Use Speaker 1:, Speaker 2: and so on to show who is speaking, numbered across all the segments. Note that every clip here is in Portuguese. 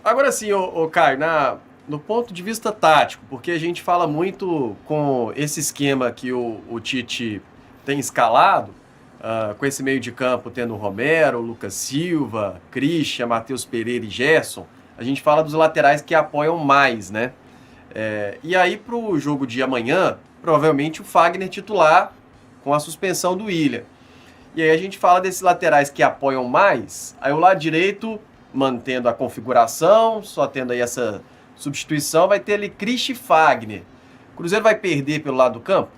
Speaker 1: Agora sim, ô Caio, no ponto de vista tático, porque a gente fala muito com esse esquema que o Tite tem escalado, com esse meio de campo tendo o Romero, Lucas Silva, Christian, Matheus Pereira e Gerson, a gente fala dos laterais que apoiam mais, né? E aí, para o jogo de amanhã, provavelmente o Fagner titular com a suspensão do William. E aí a gente fala desses laterais que apoiam mais, aí o lado direito mantendo a configuração, só tendo aí essa substituição, vai ter ali Christian e Fagner. O Cruzeiro vai perder pelo lado do campo?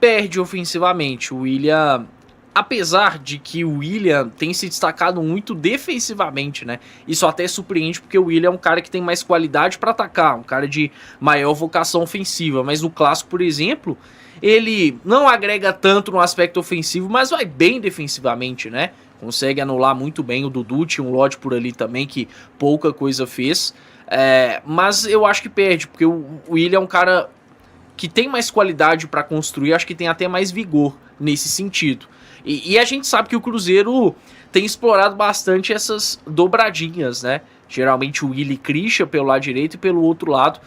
Speaker 2: Perde ofensivamente. O William, apesar de que o William tem se destacado muito defensivamente, né? Isso até surpreende porque o William é um cara que tem mais qualidade para atacar, um cara de maior vocação ofensiva, mas no clássico, por exemplo, ele não agrega tanto no aspecto ofensivo, mas vai bem defensivamente, né? Consegue anular muito bem o Dudu, tinha um lote por ali também que pouca coisa fez. Mas eu acho que perde, porque o William é um cara que tem mais qualidade para construir, acho que tem até mais vigor nesse sentido. E a gente sabe que o Cruzeiro tem explorado bastante essas dobradinhas, né? Geralmente o Willi Christian pelo lado direito e pelo outro lado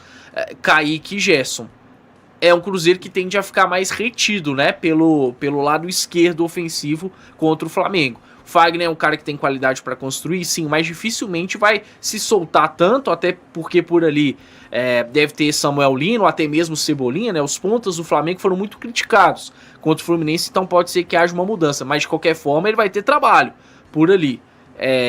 Speaker 2: Kaique e Gerson. É um Cruzeiro que tende a ficar mais retido, né? Pelo lado esquerdo ofensivo contra o Flamengo. O Fagner é um cara que tem qualidade para construir, sim, mas dificilmente vai se soltar tanto, até porque por ali deve ter Samuel Lino, até mesmo Cebolinha, né? Os pontas do Flamengo foram muito criticados contra o Fluminense, então pode ser que haja uma mudança, mas de qualquer forma ele vai ter trabalho por ali.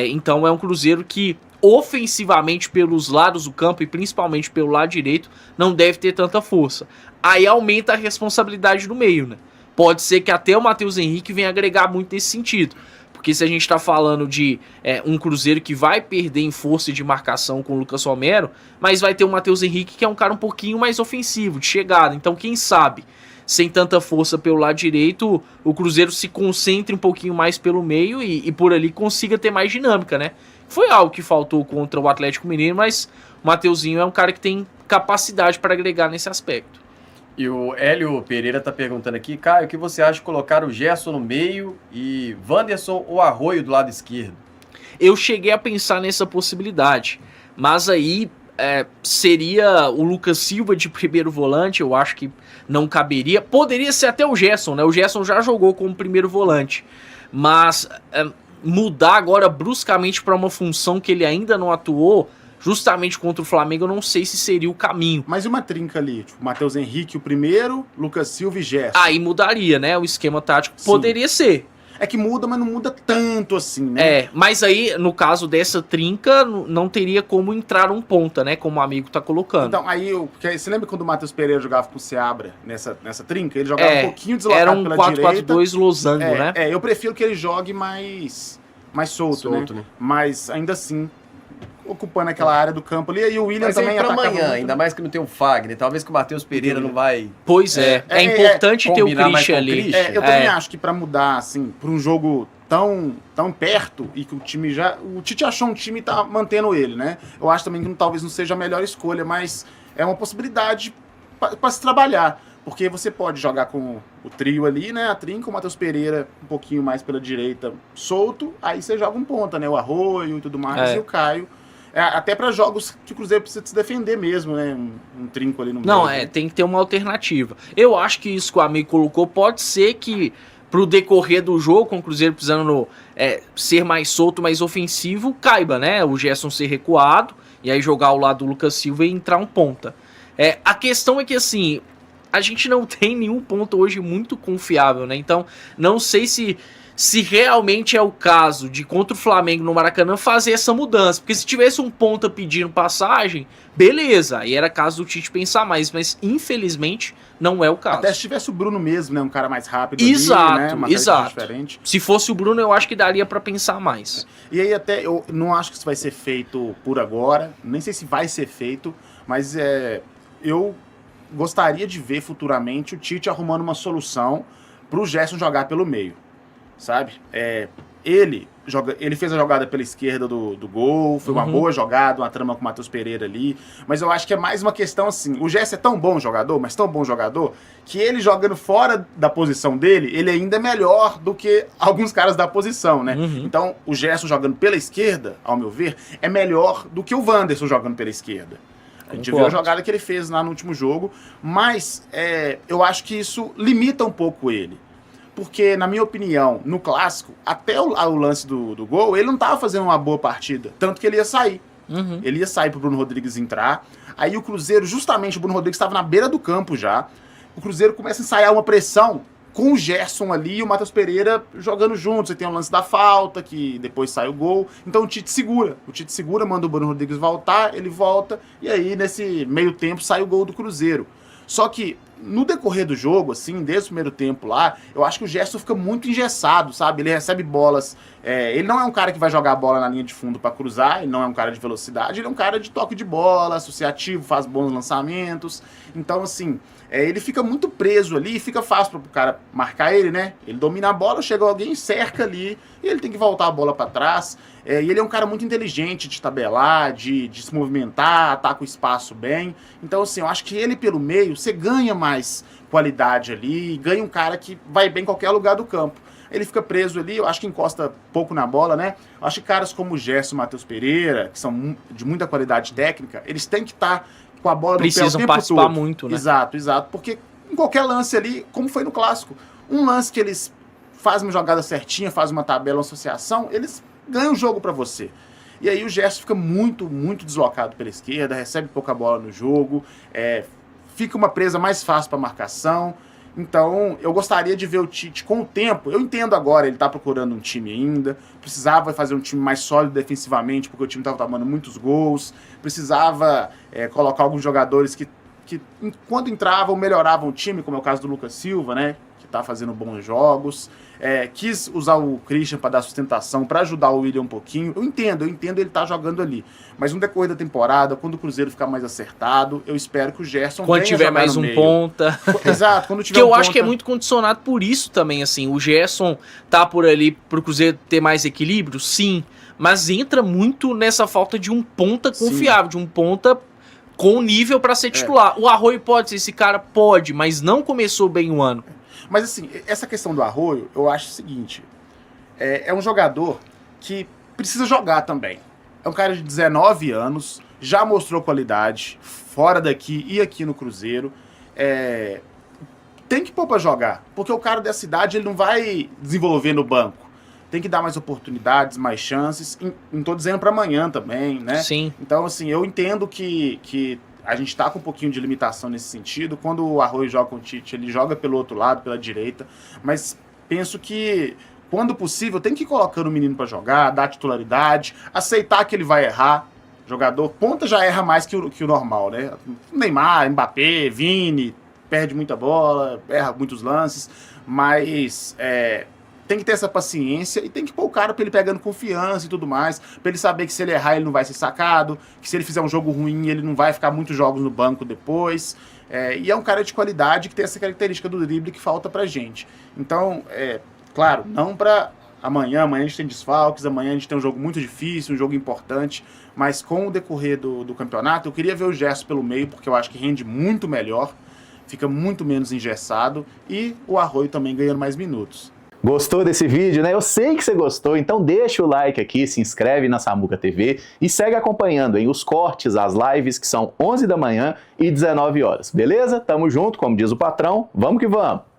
Speaker 2: Então é um Cruzeiro que ofensivamente pelos lados do campo e principalmente pelo lado direito não deve ter tanta força. Aí aumenta a responsabilidade no meio, né? Pode ser que até o Matheus Henrique venha agregar muito nesse sentido. Porque se a gente tá falando de um Cruzeiro que vai perder em força de marcação com o Lucas Romero, mas vai ter o Matheus Henrique que é um cara um pouquinho mais ofensivo, de chegada. Então quem sabe, sem tanta força pelo lado direito, o Cruzeiro se concentre um pouquinho mais pelo meio e por ali consiga ter mais dinâmica, né? Foi algo que faltou contra o Atlético Mineiro, mas o Mateuzinho é um cara que tem capacidade para agregar nesse aspecto.
Speaker 1: E o Hélio Pereira tá perguntando aqui, Caio, o que você acha de colocar o Gerson no meio e Wanderson ou Arroio do lado esquerdo?
Speaker 2: Eu cheguei a pensar nessa possibilidade, mas aí seria o Lucas Silva de primeiro volante, eu acho que não caberia. Poderia ser até o Gerson, né? O Gerson já jogou como primeiro volante, mas mudar agora bruscamente para uma função que ele ainda não atuou, justamente contra o Flamengo, eu não sei se seria o caminho.
Speaker 3: Mas e uma trinca ali? Tipo, Matheus Henrique o primeiro, Lucas Silva e Gerson.
Speaker 2: Aí mudaria, né? O esquema tático
Speaker 3: Sim.
Speaker 2: poderia ser.
Speaker 3: É que muda, mas não muda tanto assim, né?
Speaker 2: Mas aí, no caso dessa trinca, não teria como entrar um ponta, né? Como o amigo tá colocando.
Speaker 3: Então, aí, porque você lembra quando o Matheus Pereira jogava com o Seabra nessa trinca? Ele jogava um pouquinho deslocado
Speaker 2: era um
Speaker 3: pela
Speaker 2: 4-4-2 losango, né?
Speaker 3: Eu prefiro que ele jogue mais solto, né? Mas, ainda assim, ocupando aquela área do campo ali. E o William
Speaker 1: Mas
Speaker 3: também
Speaker 1: pra
Speaker 3: atacava
Speaker 1: amanhã,
Speaker 3: muito.
Speaker 1: ainda mais que não tem o Fagner, talvez que o Matheus Pereira não vai...
Speaker 2: Pois é importante ter o
Speaker 1: combinar mais
Speaker 2: Christian
Speaker 1: com o
Speaker 2: ali.
Speaker 1: Christian.
Speaker 3: Eu também acho que pra mudar, assim, pra um jogo tão perto e que o time já... O Tite achou um time e tá mantendo ele, né? Eu acho também que talvez não seja a melhor escolha, mas é uma possibilidade pra se trabalhar. Porque você pode jogar com o trio ali, né? A trinca, o Matheus Pereira um pouquinho mais pela direita solto, aí você joga um ponta, né? O Arroio e tudo mais, e o Caio. Até para jogos que o Cruzeiro precisa se defender mesmo, né? Um trinco ali no meio.
Speaker 2: Não, tem que ter uma alternativa. Eu acho que isso que o amigo colocou pode ser que pro decorrer do jogo, com o Cruzeiro precisando ser mais solto, mais ofensivo, caiba, né? O Gerson ser recuado e aí jogar ao lado do Lucas Silva e entrar um ponta. A questão é que, assim, a gente não tem nenhum ponto hoje muito confiável, né? Então, não sei se realmente é o caso de contra o Flamengo no Maracanã fazer essa mudança. Porque se tivesse um ponta pedindo passagem, beleza, aí era caso do Tite pensar mais, mas infelizmente não é o caso.
Speaker 3: Até se tivesse o Bruno mesmo, né? Um cara mais rápido
Speaker 2: exato,
Speaker 3: ali, né? Uma
Speaker 2: exato.
Speaker 3: Diferente.
Speaker 2: Se fosse o Bruno, eu acho que daria pra pensar mais.
Speaker 3: E aí até, eu não acho que isso vai ser feito por agora, nem sei se vai ser feito, mas eu gostaria de ver futuramente o Tite arrumando uma solução pro Gerson jogar pelo meio. Sabe? ele fez a jogada pela esquerda do gol, foi uma boa jogada, uma trama com o Matheus Pereira ali, mas eu acho que é mais uma questão assim, o Gerson é tão bom jogador, mas tão bom jogador, que ele jogando fora da posição dele, ele ainda é melhor do que alguns caras da posição, né? Então, o Gerson jogando pela esquerda, ao meu ver, é melhor do que o Wanderson jogando pela esquerda. A gente viu a jogada que ele fez lá no último jogo, mas eu acho que isso limita um pouco ele. Porque, na minha opinião, no Clássico, até o lance do gol, ele não estava fazendo uma boa partida. Tanto que ele ia sair. Ele ia sair pro Bruno Rodrigues entrar. Aí o Cruzeiro, justamente, o Bruno Rodrigues estava na beira do campo já. O Cruzeiro começa a ensaiar uma pressão com o Gerson ali e o Matheus Pereira jogando juntos. Você tem o lance da falta, que depois sai o gol. Então o Tite segura. Manda o Bruno Rodrigues voltar, ele volta. E aí, nesse meio tempo, sai o gol do Cruzeiro. Só que, no decorrer do jogo, assim, desde o primeiro tempo lá, eu acho que o Gerson fica muito engessado, sabe? Ele recebe bolas. Ele não é um cara que vai jogar a bola na linha de fundo pra cruzar, ele não é um cara de velocidade, ele é um cara de toque de bola, associativo, faz bons lançamentos. Então, assim, ele fica muito preso ali, fica fácil pro cara marcar ele, né? Ele domina a bola, chega alguém, cerca ali, e ele tem que voltar a bola pra trás. E ele é um cara muito inteligente de tabelar, de se movimentar, ataca o espaço bem. Então, assim, eu acho que ele pelo meio, você ganha mais qualidade ali, ganha um cara que vai bem em qualquer lugar do campo. Ele fica preso ali, eu acho que encosta pouco na bola, né? Eu acho que caras como o Gerson e o Matheus Pereira, que são de muita qualidade técnica, eles têm que estar com a bola no pé o tempo todo.
Speaker 2: Precisam participar muito, né?
Speaker 3: Exato, porque em qualquer lance ali, como foi no Clássico, um lance que eles fazem uma jogada certinha, fazem uma tabela, uma associação, eles ganham o jogo pra você. E aí o Gerson fica muito, muito deslocado pela esquerda, recebe pouca bola no jogo, fica uma presa mais fácil pra marcação. Então, eu gostaria de ver o Tite com o tempo. Eu entendo agora, ele tá procurando um time ainda, precisava fazer um time mais sólido defensivamente, porque o time tava tomando muitos gols, precisava colocar alguns jogadores que quando entravam, melhoravam o time, como é o caso do Lucas Silva, né? Que tá fazendo bons jogos. Quis usar o Christian para dar sustentação, para ajudar o William um pouquinho. Eu entendo ele tá jogando ali. Mas no decorrer da temporada, quando o Cruzeiro ficar mais acertado, eu espero que o Gerson
Speaker 2: quando tiver mais um ponta.
Speaker 3: Exato, quando tiver
Speaker 2: que eu
Speaker 3: um
Speaker 2: acho
Speaker 3: ponta...
Speaker 2: que é muito condicionado por isso também, assim. O Gerson tá por ali pro Cruzeiro ter mais equilíbrio, sim. Mas entra muito nessa falta de um ponta confiável, de um ponta com nível para ser titular. O Arroio pode ser esse cara? Pode, mas não começou bem o ano.
Speaker 3: Mas assim, essa questão do Arroio, eu acho o seguinte, é um jogador que precisa jogar também. É um cara de 19 anos, já mostrou qualidade, fora daqui e aqui no Cruzeiro. Tem que pôr pra jogar, porque o cara dessa idade ele não vai desenvolver no banco. Tem que dar mais oportunidades, mais chances. Não tô dizendo pra amanhã também, né?
Speaker 2: Sim.
Speaker 3: Então, assim, eu entendo que a gente tá com um pouquinho de limitação nesse sentido. Quando o Arroio joga com o Tite, ele joga pelo outro lado, pela direita. Mas penso que, quando possível, tem que ir colocando o menino pra jogar, dar titularidade, aceitar que ele vai errar. Jogador, ponta já erra mais que o normal, né? Neymar, Mbappé, Vini, perde muita bola, erra muitos lances. Mas tem que ter essa paciência e tem que pôr o cara pra ele pegando confiança e tudo mais, pra ele saber que se ele errar ele não vai ser sacado, que se ele fizer um jogo ruim ele não vai ficar muitos jogos no banco depois. E é um cara de qualidade que tem essa característica do drible que falta pra gente. Então, claro, não pra amanhã a gente tem desfalques, amanhã a gente tem um jogo muito difícil, um jogo importante, mas com o decorrer do campeonato, eu queria ver o Gerson pelo meio, porque eu acho que rende muito melhor, fica muito menos engessado, e o Arroio também ganhando mais minutos.
Speaker 4: Gostou desse vídeo, né? Eu sei que você gostou, então deixa o like aqui, se inscreve na Samuca TV e segue acompanhando os cortes, as lives que são 11 da manhã e 19 horas, beleza? Tamo junto, como diz o patrão, vamos que vamos!